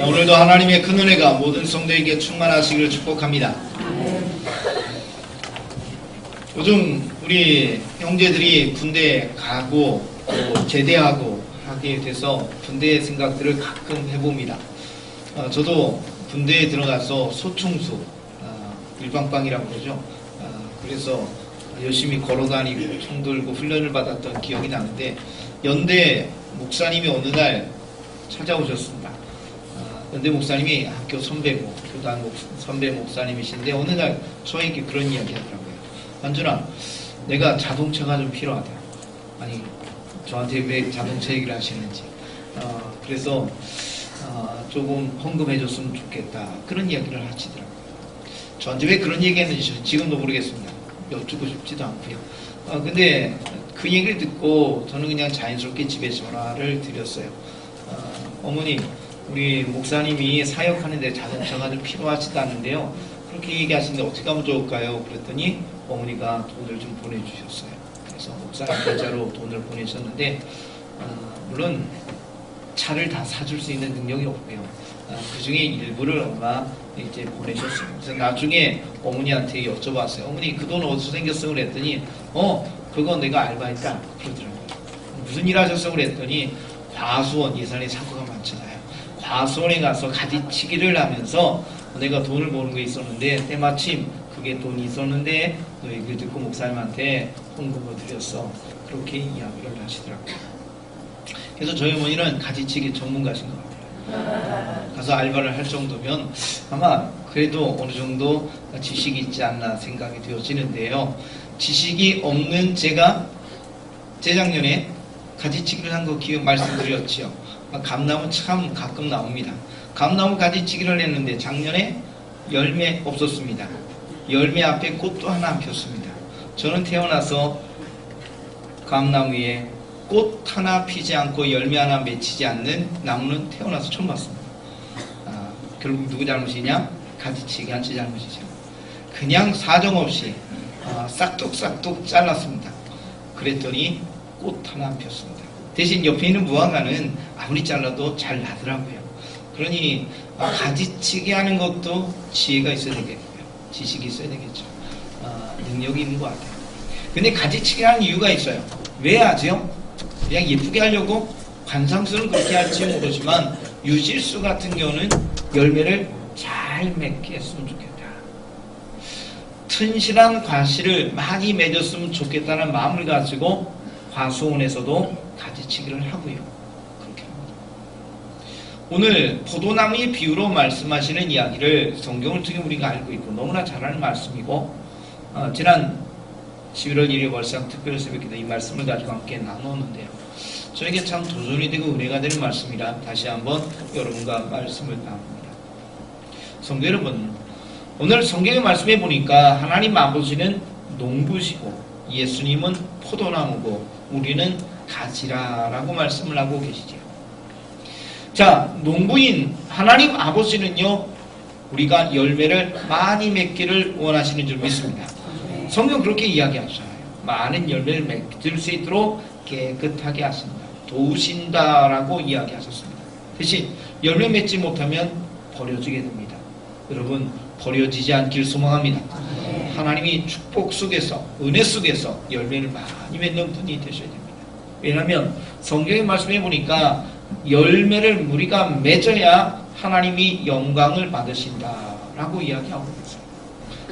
오늘도 하나님의 큰 은혜가 모든 성도에게 충만하시기를 축복합니다. 요즘 우리 형제들이 군대에 가고 또 제대하고 하게 돼서 군대의 생각들을 가끔 해봅니다. 저도 군대에 들어가서 소총수, 일방방이라고 그러죠. 그래서 열심히 걸어다니고 총 들고 훈련을 받았던 기억이 나는데, 연대 목사님이 어느 날 찾아오셨습니다. 연대 목사님이 학교 선배고 교단 선배 목사님이신데 어느 날 저에게 그런 이야기 하더라고요. 한준아, 내가 자동차가 좀 필요하다. 아니, 저한테 왜 자동차 얘기를 하시는지. 그래서 조금 헌금해줬으면 좋겠다. 그런 이야기를 하시더라고요. 저한테 왜 그런 얘기 했는지 지금도 모르겠습니다. 여쭙고 싶지도 않고요. 근데 그 얘기를 듣고 저는 그냥 자연스럽게 집에 전화를 드렸어요. 어머니, 우리 목사님이 사역하는데 자동차가 좀 필요하시다는데요. 그렇게 얘기하시는데 어떻게 하면 좋을까요? 그랬더니 어머니가 돈을 좀 보내주셨어요. 그래서 목사님 계좌로 돈을 보내셨는데, 물론 차를 다 사줄 수 있는 능력이 없고요. 그 중에 일부를 엄마 이제 보내셨어요. 그래서 나중에 어머니한테 여쭤봤어요. 어머니, 그 돈 어디서 생겼어? 그랬더니 그거 내가 알바했다 그러더라고요. 무슨 일 하셨어? 그랬더니 과수원, 예산에 사고가 많잖아요. 과수원에 가서 가지치기를 하면서 내가 돈을 버는 게 있었는데 때마침 그게 돈이 있었는데 너 얘기를 듣고 목사님한테 헌금을 드렸어. 그렇게 이야기를 하시더라고요. 그래서 저희 어머니는 가지치기 전문가신 것 같아요. 가서 알바를 할 정도면 아마 그래도 어느 정도 지식이 있지 않나 생각이 되어지는데요. 지식이 없는 제가 재작년에 가지치기를 한 거 기억 말씀드렸지요. 감나무 참 가끔 나옵니다. 감나무 가지치기를 했는데 작년에 열매 없었습니다. 열매 앞에 꽃도 하나 안 폈습니다. 저는 태어나서 감나무에 꽃 하나 피지 않고 열매 하나 맺히지 않는 나무는 태어나서 처음 봤습니다. 결국 누구 잘못이냐? 가지치기 한 제 잘못이죠. 그냥 사정없이 싹둑싹둑 잘랐습니다. 그랬더니 꽃 하나 안 폈습니다. 대신 옆에 있는 무화과는 아무리 잘라도 잘 나더라고요. 그러니 가지치기 하는 것도 지혜가 있어야 되겠고요. 지식이 있어야 되겠죠. 능력이 있는 것 같아요. 근데 가지치기 하는 이유가 있어요. 왜 하죠? 그냥 예쁘게 하려고 관상수는 그렇게 할지 모르지만 유질수 같은 경우는 열매를 잘 맺게 했으면 좋겠다. 튼실한 과실을 많이 맺었으면 좋겠다는 마음을 가지고 과수원에서도 가지치기를 하고요. 그렇게 합니다. 오늘 포도나무의 비유로 말씀하시는 이야기를 성경을 통해 우리가 알고 있고 너무나 잘 아는 말씀이고, 지난 11월 1일 월상 특별 새벽기도 이 말씀을 가지고 함께 나누었는데요. 저에게 참 도전이 되고 은혜가 되는 말씀이라 다시 한번 여러분과 말씀을 나눕니다. 성도 여러분, 오늘 성경의 말씀에 보니까 하나님 아버지는 농부시고 예수님은 포도나무고 우리는 가지라라고 말씀을 하고 계시죠. 자, 농부인 하나님 아버지는요, 우리가 열매를 많이 맺기를 원하시는 줄 믿습니다. 성경 그렇게 이야기하잖아요. 많은 열매를 맺을 수 있도록 깨끗하게 하신다, 도우신다라고 이야기하셨습니다. 대신 열매 맺지 못하면 버려지게 됩니다. 여러분, 버려지지 않길 소망합니다. 하나님이 축복 속에서, 은혜 속에서 열매를 많이 맺는 분이 되셔야 됩니다. 왜냐하면 성경의 말씀에 보니까 열매를 우리가 맺어야 하나님이 영광을 받으신다라고 이야기하고 있어요.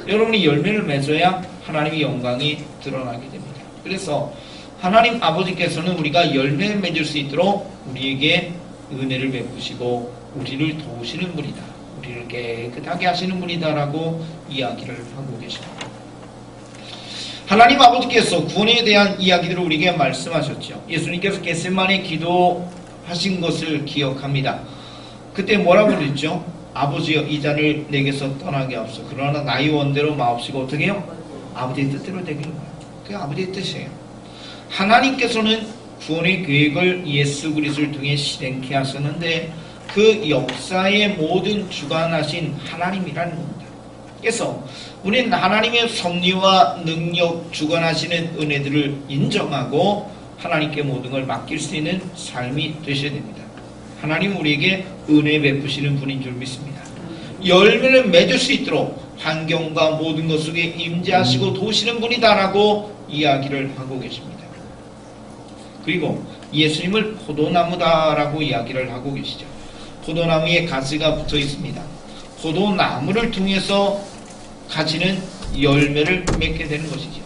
여러분이 열매를 맺어야 하나님의 영광이 드러나게 됩니다. 그래서 하나님 아버지께서는 우리가 열매를 맺을 수 있도록 우리에게 은혜를 베푸시고 우리를 도우시는 분이다, 우리를 깨끗하게 하시는 분이다라고 이야기를 하고 계십니다. 하나님 아버지께서 구원에 대한 이야기들을 우리에게 말씀하셨죠. 예수님께서 겟세마네 기도하신 것을 기억합니다. 그때 뭐라고 그랬죠? 아버지여, 이 잔을 내게서 떠나게 하옵소서. 그러나 나의 원대로 마옵시고 어떻게 해요? 아버지의 뜻대로 되기를 바랍니다. 그게 아버지의 뜻이에요. 하나님께서는 구원의 계획을 예수 그리스도를 통해 실행케 하셨는데 그 역사의 모든 주관하신 하나님이라는 겁니다. 그래서 우리는 하나님의 섭리와 능력, 주관하시는 은혜들을 인정하고 하나님께 모든 걸 맡길 수 있는 삶이 되셔야 됩니다. 하나님 우리에게 은혜 베푸시는 분인 줄 믿습니다. 열매를 맺을 수 있도록 환경과 모든 것 속에 임재하시고 도우시는 분이다라고 이야기를 하고 계십니다. 그리고 예수님을 포도나무다라고 이야기를 하고 계시죠. 포도나무에 가지가 붙어 있습니다. 포도나무를 통해서 가지는 열매를 맺게 되는 것이죠.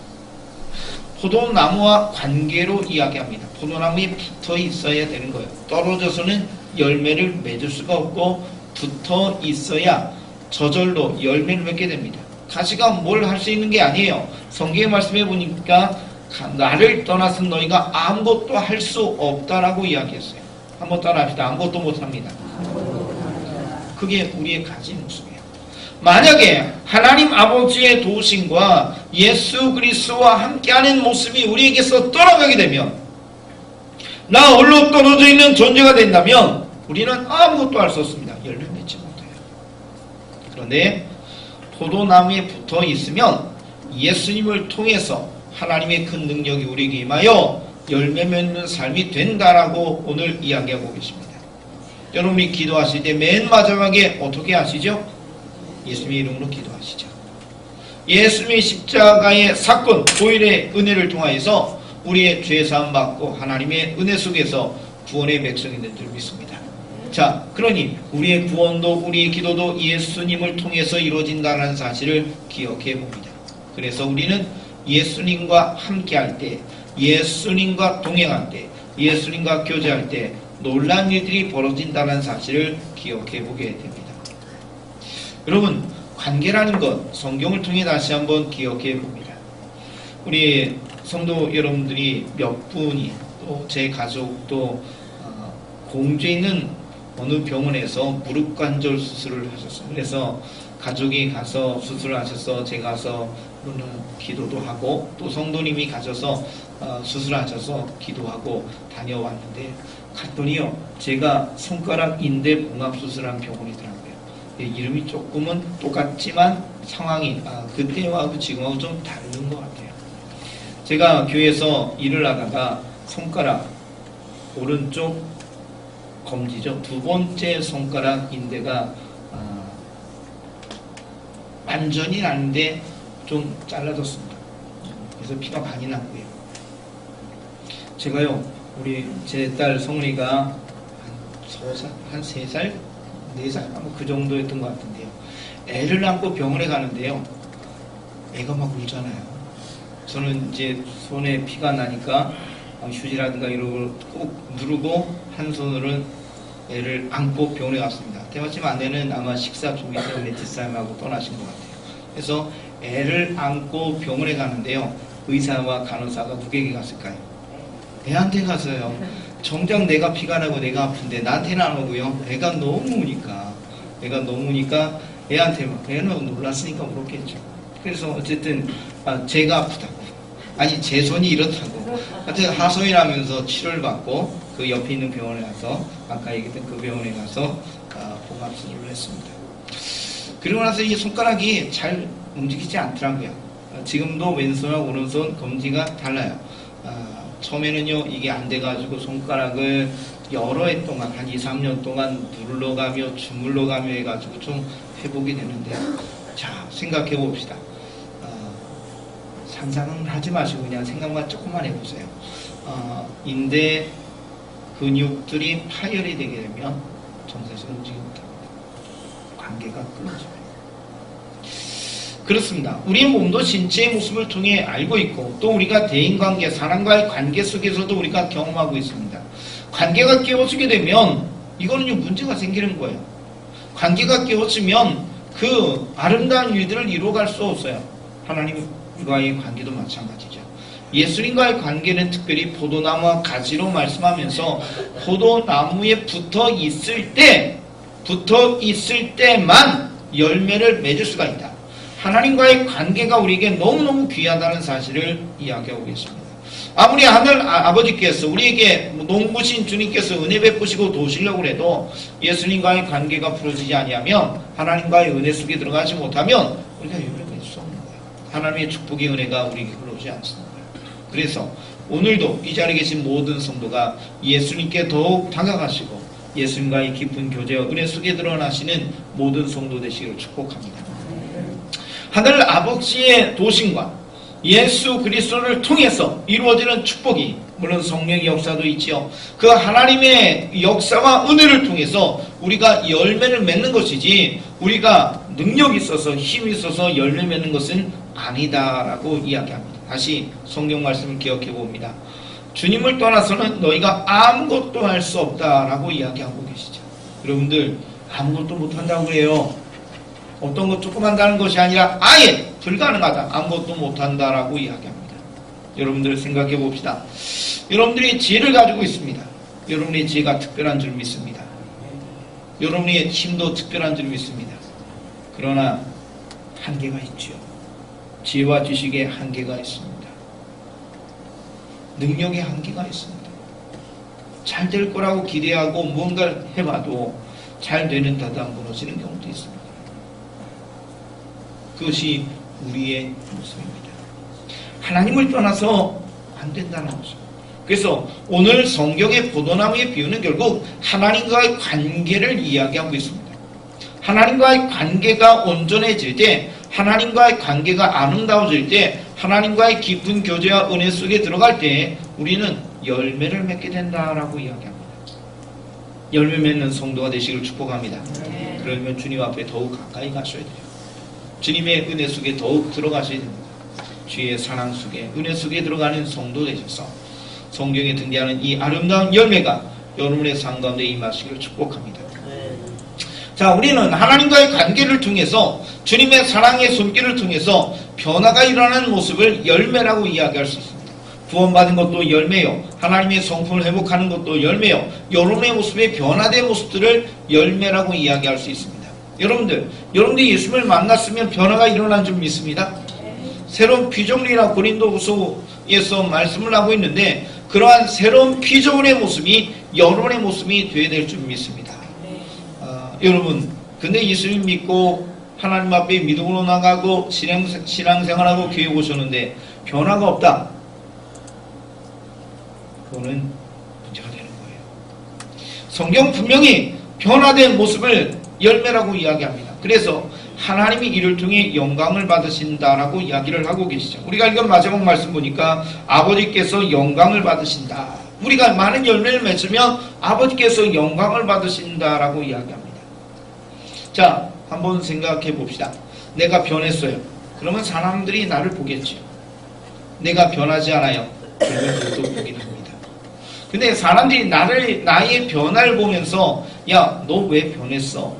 포도나무와 관계로 이야기합니다. 포도나무에 붙어 있어야 되는 거예요. 떨어져서는 열매를 맺을 수가 없고 붙어 있어야 저절로 열매를 맺게 됩니다. 가지가 뭘 할 수 있는 게 아니에요. 성경의 말씀해 보니까 나를 떠나서 너희가 아무것도 할 수 없다라고 이야기했어요. 한번 따라합시다. 아무것도 못합니다. 그게 우리의 가진 모습이에요. 만약에 하나님 아버지의 도우심과 예수 그리스도와 함께하는 모습이 우리에게서 떠나가게 되면, 나 홀로 떨어져 있는 존재가 된다면 우리는 아무것도 할 수 없습니다. 열매 맺지 못해요. 그런데 포도나무에 붙어 있으면 예수님을 통해서 하나님의 큰 능력이 우리에게 임하여 열매 맺는 삶이 된다라고 오늘 이야기하고 계십니다. 여러분이 기도하실 때 맨 마지막에 어떻게 하시죠? 예수님의 이름으로 기도하시죠. 예수님의 십자가의 사건, 보혈의 은혜를 통하여서 우리의 죄사함 받고 하나님의 은혜 속에서 구원의 백성이 된 줄 믿습니다. 자, 그러니 우리의 구원도 우리의 기도도 예수님을 통해서 이루어진다는 사실을 기억해 봅니다. 그래서 우리는 예수님과 함께할 때, 예수님과 동행할 때, 예수님과 교제할 때 놀라운 일들이 벌어진다는 사실을 기억해 보게 됩니다. 여러분, 관계라는 것 성경을 통해 다시 한번 기억해 봅니다. 우리 성도 여러분들이 몇 분이 또 제 가족도 공주에 있는 어느 병원에서 무릎 관절 수술을 하셨어요. 그래서 가족이 가서 수술을 하셔서 제가 가서 기도도 하고 또 성도님이 가셔서 수술하셔서 기도하고 다녀왔는데, 갔더니요 제가 손가락 인대 봉합 수술한 병원이더라고요. 이름이 조금은 똑같지만 상황이 그때와 지금하고 좀 다른 것 같아요. 제가 교회에서 일을 하다가 손가락 오른쪽 검지죠, 두 번째 손가락 인대가 완전히 나는데 좀 잘라졌습니다. 그래서 피가 많이 났고요. 제가요, 우리 제 딸 성은이가 한 3살? 4살? 아마 그 정도였던 것 같은데요. 애를 안고 병원에 가는데요. 애가 막 울잖아요. 저는 이제 손에 피가 나니까 휴지라든가 이런 걸 꼭 누르고 한 손으로는 애를 안고 병원에 갔습니다. 때마침 아내는 아마 식사 준비 때문에 뒷사람하고 떠나신 것 같아요. 그래서 애를 안고 병원에 가는데요. 의사와 간호사가 누구에게 갔을까요? 애한테 갔어요. 정작 내가 피가 나고 내가 아픈데 나한테는 안 오고요. 애가 너무 우니까 애한테 막, 애는 놀랐으니까 물었겠죠. 그래서 어쨌든 제가 아프다고, 아니 제 손이 이렇다고, 하여튼 하소연하면서 치료를 받고 그 옆에 있는 병원에 가서, 아까 얘기했던 그 병원에 가서 봉합수술을 했습니다. 그리고 나서 이 손가락이 잘 움직이지 않더라고요. 지금도 왼손하고 오른손 검지가 달라요. 처음에는요 이게 안 돼가지고 손가락을 여러 해 동안 한 2, 3년 동안 눌러가며 주물러가며 해가지고 좀 회복이 되는데, 자 생각해 봅시다. 상상은 하지 마시고 그냥 생각만 조금만 해보세요. 인대 근육들이 파열이 되게 되면 정상적으로 움직이지 못합니다. 관계가 끊어져요. 그렇습니다. 우리의 몸도 신체의 모습을 통해 알고 있고, 또 우리가 대인관계, 사람과의 관계 속에서도 우리가 경험하고 있습니다. 관계가 깨어지게 되면 이거는 문제가 생기는 거예요. 관계가 깨어지면 그 아름다운 일들을 이루어갈 수 없어요. 하나님과의 관계도 마찬가지죠. 예수님과의 관계는 특별히 포도나무와 가지로 말씀하면서 포도나무에 붙어 있을 때만 열매를 맺을 수가 있다. 하나님과의 관계가 우리에게 너무너무 귀하다는 사실을 이야기하고 계십니다. 아무리 하늘 아버지께서 우리에게 농부신 주님께서 은혜 베푸시고 도우시려고 해도 예수님과의 관계가 풀어지지 아니하면, 하나님과의 은혜 속에 들어가지 못하면 우리가 열매 맺을 수 없는 거예요. 하나님의 축복의 은혜가 우리에게 흘러오지 않습니다. 그래서 오늘도 이 자리에 계신 모든 성도가 예수님께 더욱 다가가시고 예수님과의 깊은 교제와 은혜 속에 드러나시는 모든 성도 되시기를 축복합니다. 하늘 아버지의 도심과 예수 그리스도를 통해서 이루어지는 축복이, 물론 성령의 역사도 있지요. 그 하나님의 역사와 은혜를 통해서 우리가 열매를 맺는 것이지, 우리가 능력이 있어서 힘이 있어서 열매 맺는 것은 아니다라고 이야기합니다. 다시 성경 말씀을 기억해 봅니다. 주님을 떠나서는 너희가 아무것도 할 수 없다라고 이야기하고 계시죠. 여러분들 아무것도 못한다고 그래요. 어떤 것 조금 한다는 것이 아니라 아예 불가능하다, 아무것도 못한다라고 이야기합니다. 여러분들 생각해 봅시다. 여러분들이 지혜를 가지고 있습니다. 여러분의 지혜가 특별한 줄 믿습니다. 여러분의 힘도 특별한 줄 믿습니다. 그러나 한계가 있지요. 지혜와 지식에 한계가 있습니다. 능력의 한계가 있습니다. 잘 될 거라고 기대하고 무언가를 해봐도 잘 되는 듯 안 무너지는 경우도 있습니다. 그것이 우리의 모습입니다. 하나님을 떠나서 안 된다는 거죠. 그래서 오늘 성경의 포도나무의 비유는 결국 하나님과의 관계를 이야기하고 있습니다. 하나님과의 관계가 온전해질 때, 하나님과의 관계가 아름다워질 때, 하나님과의 깊은 교제와 은혜 속에 들어갈 때 우리는 열매를 맺게 된다라고 이야기합니다. 열매 맺는 성도가 되시기를 축복합니다. 그러면 주님 앞에 더욱 가까이 가셔야 돼요. 주님의 은혜 속에 더욱 들어가셔야 됩니다. 주의 사랑 속에, 은혜 속에 들어가는 성도 되셔서 성경에 등장하는 이 아름다운 열매가 여러분의 삶 가운데 임하시기를 축복합니다. 자, 우리는 하나님과의 관계를 통해서, 주님의 사랑의 손길을 통해서 변화가 일어나는 모습을 열매라고 이야기할 수 있습니다. 구원받은 것도 열매요, 하나님의 성품을 회복하는 것도 열매요, 여러분의 모습의 변화된 모습들을 열매라고 이야기할 수 있습니다. 여러분들이 예수님을 만났으면 변화가 일어난 줄 믿습니다. 새로운 피조물이라고 고린도후서에서 말씀을 하고 있는데, 그러한 새로운 피조물의 모습이 여러분의 모습이 되어야 될 줄 믿습니다. 여러분, 근데 예수님 믿고 하나님 앞에 믿음으로 나가고 신앙생활하고 교회 오셨는데 변화가 없다, 그거는 문제가 되는 거예요. 성경 분명히 변화된 모습을 열매라고 이야기합니다. 그래서 하나님이 이를 통해 영광을 받으신다라고 이야기를 하고 계시죠. 우리가 읽은 마지막 말씀 보니까 아버지께서 영광을 받으신다. 우리가 많은 열매를 맺으면 아버지께서 영광을 받으신다라고 이야기합니다. 자, 한번 생각해 봅시다. 내가 변했어요. 그러면 사람들이 나를 보겠죠. 내가 변하지 않아요. 그러면 그것도 보긴 합니다. 근데 사람들이 나의 변화를 보면서, 야, 너 왜 변했어?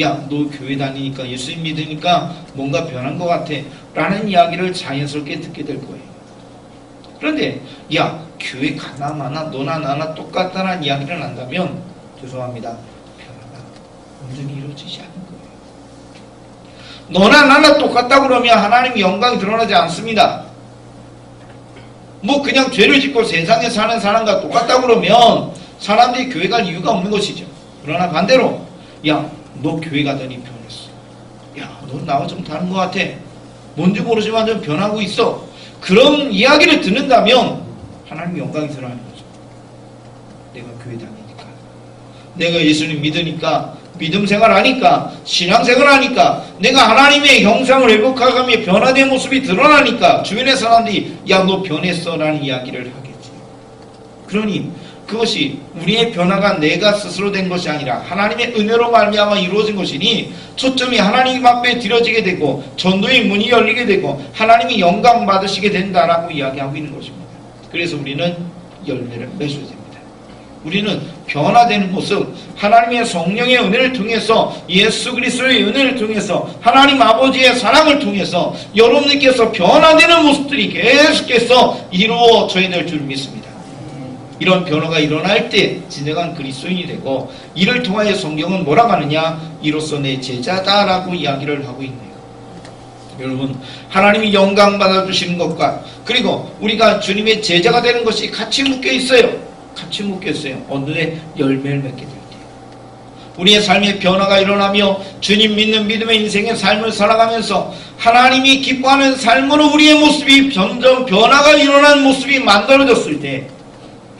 야, 너 교회 다니니까, 예수님 믿으니까 뭔가 변한 것 같아 라는 이야기를 자연스럽게 듣게 될 거예요. 그런데 야, 교회 가나 마나 너나 나나 똑같다는 이야기를 한다면 죄송합니다, 변화가 온전히 이루어지지 않는 거예요. 너나 나나 똑같다 그러면 하나님의 영광이 드러나지 않습니다. 뭐 그냥 죄를 짓고 세상에 사는 사람과 똑같다 그러면 사람들이 교회 갈 이유가 없는 것이죠. 그러나 반대로, 야, 너 교회 가더니 변했어. 야, 너 나와 좀 다른 것 같아. 뭔지 모르지만 좀 변하고 있어. 그런 이야기를 듣는다면 하나님의 영광이 드러나는 거죠. 내가 교회 다니니까, 내가 예수님 믿으니까, 믿음 생활하니까, 신앙생활 하니까, 내가 하나님의 형상을 회복하며 변화된 모습이 드러나니까 주변의 사람들이 야, 너 변했어 라는 이야기를 하겠지. 그러니 그것이 우리의 변화가 내가 스스로 된 것이 아니라 하나님의 은혜로 말미암아 이루어진 것이니 초점이 하나님 앞에 드려지게 되고 전도의 문이 열리게 되고 하나님이 영광 받으시게 된다라고 이야기하고 있는 것입니다. 그래서 우리는 열매를 맺어야 됩니다. 우리는 변화되는 모습, 하나님의 성령의 은혜를 통해서, 예수 그리스도의 은혜를 통해서, 하나님 아버지의 사랑을 통해서 여러분들께서 변화되는 모습들이 계속해서 이루어져야 될 줄 믿습니다. 이런 변화가 일어날 때 진정한 그리스도인이 되고, 이를 통하여 성경은 뭐라고 하느냐, 이로써 내 제자다라고 이야기를 하고 있네요. 여러분, 하나님이 영광 받아주시는 것과 그리고 우리가 주님의 제자가 되는 것이 같이 묶여 있어요. 같이 묶였어요. 어느 열매를 맺게 될 때 우리의 삶의 변화가 일어나며 주님 믿는 믿음의 인생의 삶을 살아가면서 하나님이 기뻐하는 삶으로 우리의 모습이 점점 변화가 일어나는 모습이 만들어졌을 때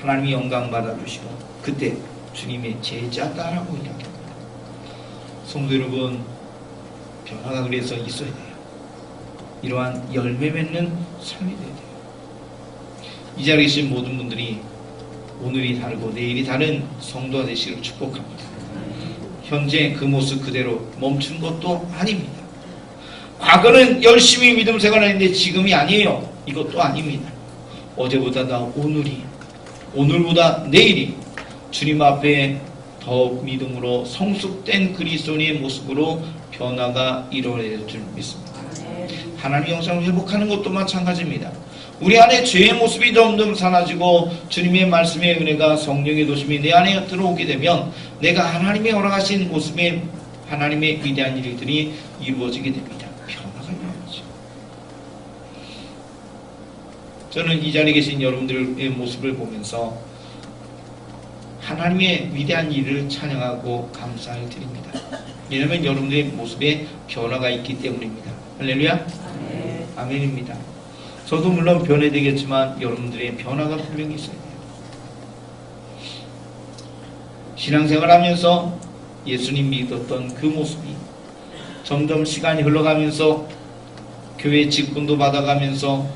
하나님이 영광 받아주시고, 그때 주님의 제자다라고 이야기합니다. 성도 여러분, 변화가 그래서 있어야 돼요. 이러한 열매 맺는 삶이 돼야 돼요. 이 자리에 계신 모든 분들이 오늘이 다르고 내일이 다른 성도가 되시기를 축복합니다. 현재 그 모습 그대로 멈춘 것도 아닙니다. 과거는 열심히 믿음 생활했는데 지금이 아니에요. 이것도 아닙니다. 어제보다 나 오늘이, 오늘보다 내일이 주님 앞에 더욱 믿음으로 성숙된 그리스도인의 모습으로 변화가 이루어질 줄 믿습니다. 하나님의 영상을 회복하는 것도 마찬가지입니다. 우리 안에 죄의 모습이 점점 사라지고 주님의 말씀의 은혜가 성령의 도심이 내 안에 들어오게 되면 내가 하나님의 허락하신 모습에 하나님의 위대한 일들이 이루어지게 됩니다. 변화가 일어나죠. 저는 이 자리에 계신 여러분들의 모습을 보면서 하나님의 위대한 일을 찬양하고 감사를 드립니다. 왜냐하면 여러분들의 모습에 변화가 있기 때문입니다. 할렐루야? 아멘입니다. 저도 물론 변해야 되겠지만 여러분들의 변화가 분명히 있어야 돼요. 신앙생활하면서 예수님 믿었던 그 모습이 점점 시간이 흘러가면서 교회 직분도 받아가면서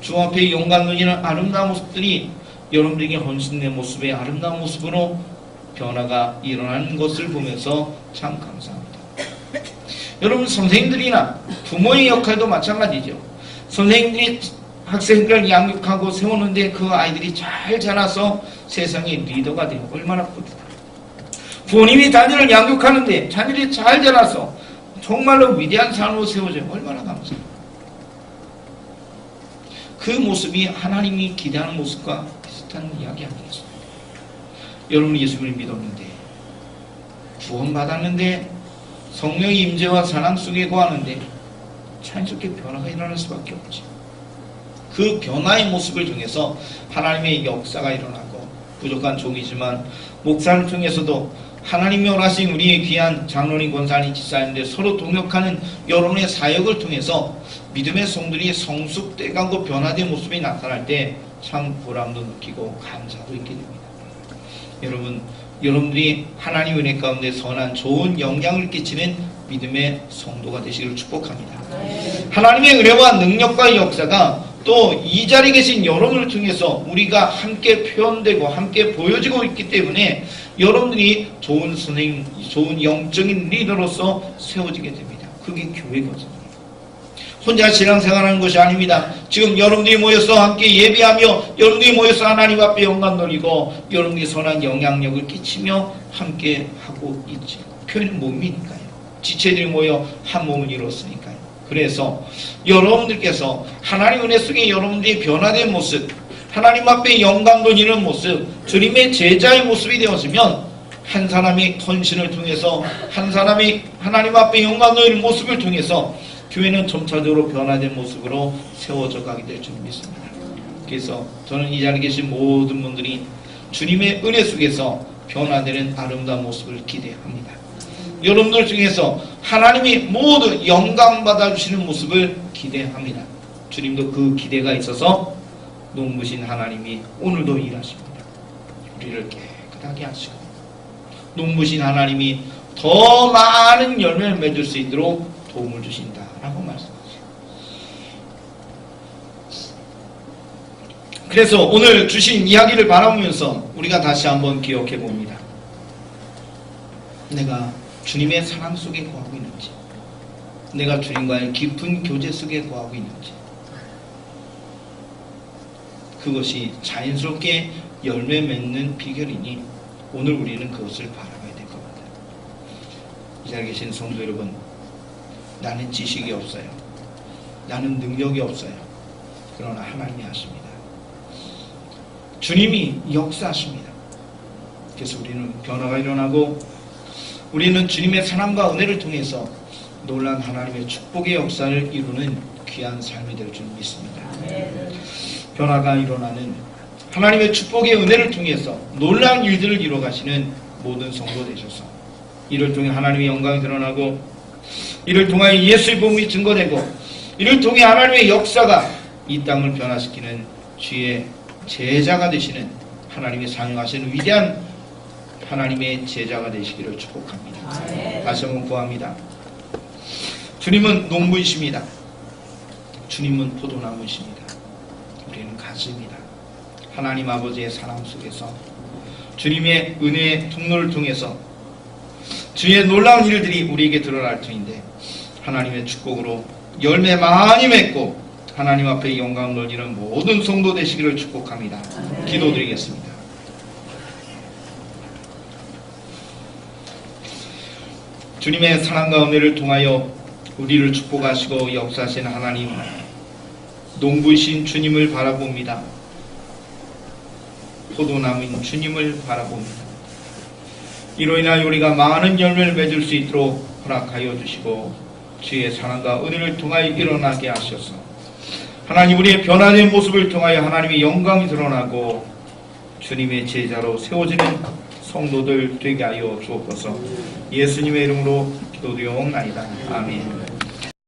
주 앞에 용감 누리는 아름다운 모습들이 여러분들에게 헌신된 모습의 아름다운 모습으로 변화가 일어나는 것을 보면서 참 감사합니다. 여러분, 선생님들이나 부모의 역할도 마찬가지죠. 선생님들이 학생들을 양육하고 세우는데 그 아이들이 잘 자라서 세상의 리더가 되고 얼마나 뿌듯해요. 부모님이 자녀를 양육하는데 자녀들이 잘 자라서 정말로 위대한 삶으로 세워져요. 얼마나 감사해요. 그 모습이 하나님이 기대하는 모습과 비슷한 이야기 아니겠습니까? 여러분이 예수님을 믿었는데 구원받았는데 성령의 임재와 사랑 속에 거하는데 자연스럽게 변화가 일어날 수밖에 없지. 그 변화의 모습을 통해서 하나님의 역사가 일어나고 부족한 종이지만 목사를 통해서도 하나님이 원하신 우리의 귀한 장로님, 권사님, 집사님들 서로 동역하는 여러분의 사역을 통해서 믿음의 성들이 성숙돼가고 변화된 모습이 나타날 때 참 보람도 느끼고 감사도 있게 됩니다. 여러분, 여러분들이 하나님의 은혜 가운데 선한 좋은 영향을 끼치는 믿음의 성도가 되시기를 축복합니다. 하나님의 은혜와 능력과 역사가 또 이 자리에 계신 여러분을 통해서 우리가 함께 표현되고 함께 보여지고 있기 때문에 여러분들이 좋은 선생님, 좋은 영적인 리더로서 세워지게 됩니다. 그게 교회거든요. 혼자 신앙생활하는 것이 아닙니다. 지금 여러분들이 모여서 함께 예배하며 여러분들이 모여서 하나님 앞에 영광 돌리고 여러분들이 선한 영향력을 끼치며 함께 하고 있지. 교회는 몸이니까요. 지체들이 모여 한 몸을 이뤘으니까요. 그래서 여러분들께서 하나님 은혜 속에 여러분들이 변화된 모습, 하나님 앞에 영광 돌리는 모습, 주님의 제자의 모습이 되었으면 한 사람의 헌신을 통해서 한 사람이 하나님 앞에 영광 돌리는 모습을 통해서 교회는 점차적으로 변화된 모습으로 세워져 가게 될 줄 믿습니다. 그래서 저는 이 자리에 계신 모든 분들이 주님의 은혜 속에서 변화되는 아름다운 모습을 기대합니다. 여러분들 중에서 하나님이 모두 영광 받아주시는 모습을 기대합니다. 주님도 그 기대가 있어서 농부신 하나님이 오늘도 일하십니다. 우리를 깨끗하게 하시고 농부신 하나님이 더 많은 열매를 맺을 수 있도록 도움을 주신다라고 말씀하시죠. 그래서 오늘 주신 이야기를 바라보면서 우리가 다시 한번 기억해 봅니다. 내가 주님의 사랑 속에 거하고 있는지, 내가 주님과의 깊은 교제 속에 거하고 있는지, 그것이 자연스럽게 열매 맺는 비결이니 오늘 우리는 그것을 바라봐야 될 겁니다. 이 자리에 계신 성도 여러분, 나는 지식이 없어요. 나는 능력이 없어요. 그러나 하나님이 하십니다. 주님이 역사하십니다. 그래서 우리는 변화가 일어나고 우리는 주님의 사랑과 은혜를 통해서 놀라운 하나님의 축복의 역사를 이루는 귀한 삶이 될 줄 믿습니다. 변화가 일어나는 하나님의 축복의 은혜를 통해서 놀라운 일들을 이루어가시는 모든 성도 되셔서 이를 통해 하나님의 영광이 드러나고 이를 통하여 예수의 복음이 증거되고 이를 통해 하나님의 역사가 이 땅을 변화시키는 주의 제자가 되시는 하나님의 사용하시는 위대한 하나님의 제자가 되시기를 축복합니다. 다시 한번 구합니다. 주님은 농부이십니다. 주님은 포도나무이십니다. 우리는 가지입니다. 하나님 아버지의 사랑 속에서 주님의 은혜의 통로를 통해서 주의 놀라운 일들이 우리에게 드러날 터인데 하나님의 축복으로 열매 많이 맺고 하나님 앞에 영광을 돌리는 모든 성도 되시기를 축복합니다. 기도드리겠습니다. 주님의 사랑과 은혜를 통하여 우리를 축복하시고 역사하신 하나님, 농부이신 주님을 바라봅니다. 포도나무인 주님을 바라봅니다. 이로 인하여 우리가 많은 열매를 맺을 수 있도록 허락하여 주시고 주의 사랑과 은혜를 통하여 일어나게 하셔서 하나님 우리의 변화된 모습을 통하여 하나님의 영광이 드러나고 주님의 제자로 세워지는 성도들 되게 하여 주옵소서. 예수님의 이름으로 기도드리옵나이다. 아멘.